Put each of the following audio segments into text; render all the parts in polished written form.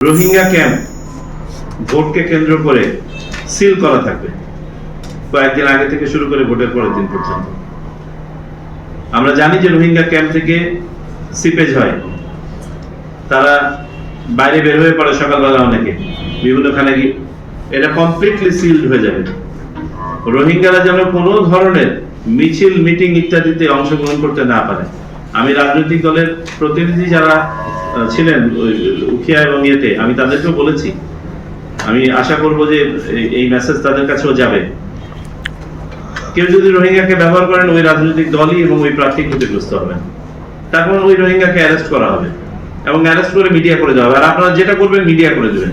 Rohingya camp ভোটকে কেন্দ্র করে সিল করা থাকবে কয়েকদিন আগে থেকে শুরু করে ভোটের পরের দিন পর্যন্ত। আমরা জানি যে রোহিঙ্গা ক্যাম্প থেকে সিপেজ হয়, তারা বাইরে বের হয়ে পড়ে সকালবেলা, অনেকে বিভিন্নখানে গিয়ে, এটা কমপ্লিটলি সিলড হয়ে যাবে। রোহিঙ্গারা যেন কোনো ধরনের মিছিল, মিটিং ইত্যাদিতে অংশগ্রহণ করতে না পারে। আমি রাজনৈতিক দলের প্রতিনিধি যারা ছিলেন উখিয়া এবং ইয়েতে, আমি তাদেরকেও বলেছি, আমি আশা করব যে এই মেসেজ তাদের কাছেও যাবে। কেউ যদি রোহিঙ্গাকে ব্যবহার করেন, ওই রাজনৈতিক দলই এবং ওই প্রার্থী ক্ষতিগ্রস্ত হবেন। তারপর ওই রোহিঙ্গাকে অ্যারেস্ট করা হবে এবং অ্যারেস্ট করে মিডিয়া করে দেওয়া হবে। আর আপনারা যেটা করবেন মিডিয়া করে দেবেন,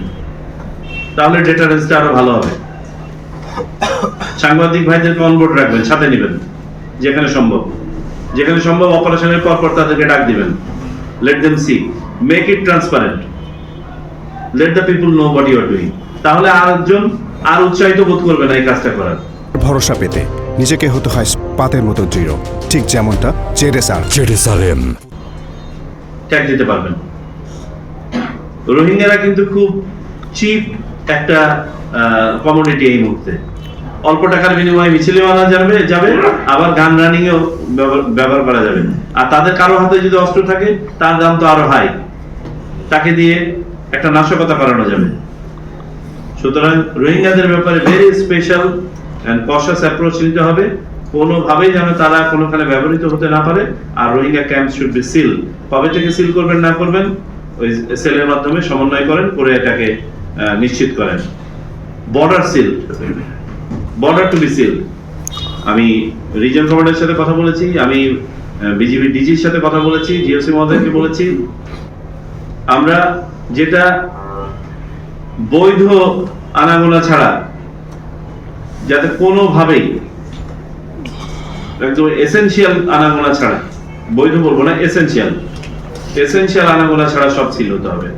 তাহলে ডেটারেন্সটা আরো ভালো হবে। সাংবাদিক ভাইদেরকে অনবোর্ড রাখবেন, সাথে নেবেন যেখানে সম্ভব। যেখানে সম্ভব অপারেশনের পর তাদেরকে ডাক দিবেন। Let them see, make it transparent, let the people know what you are doing. তাহলে আরেকজন আর উৎসাহিত বোধ করবে না এই কাজটা করার। ভরসা পেতে নিজেকে হতে হয় পাতের মতো দৃঢ়, ঠিক যেমনটা জেরুসালেম ট্যাগ দিতে পারবেন। রোহিঙ্গারা কিন্তু খুব চিপ একটা কমোডিটি এই মুহূর্তে। অল্প টাকার বিনিময়ে মিছিলেও আনা যাবে, আবার গান রানিং এও ব্যবহার করা যাবে। আর তাদের কারো হাতে যদি অস্ত্র থাকে, তার দাম তো আরো হাই, তাকে দিয়ে একটা নাশকতা করানো যাবে। সুতরাং রোহিঙ্গাদের ব্যাপারে very special and cautious approach নিতে হবে, কোনোভাবেই যেন তারা কোনোখানে ব্যবহৃত হতে না পারে। আর Rohingya camp should be seal. কবে থেকে সিল করবেন না করবেন, ওই সেলের মাধ্যমে সমন্বয় করেন, করে এটাকে নিশ্চিত করেন। Border seal, border to be seal. আমি রিজন কমান্ডারের সাথে কথা বলেছি, আমি বিজিবি ডিজির সাথে কথা বলেছি, জিওসি মহোদয়কে বলেছি, আমরা যেটা বৈধ আনাগোনা ছাড়া, যাতে কোনোভাবেই একদম এসেনশিয়াল আনাগোনা ছাড়া, বৈধ বলবো না, এসেনশিয়াল আনাগোনা ছাড়া সব সিল হতে হবে।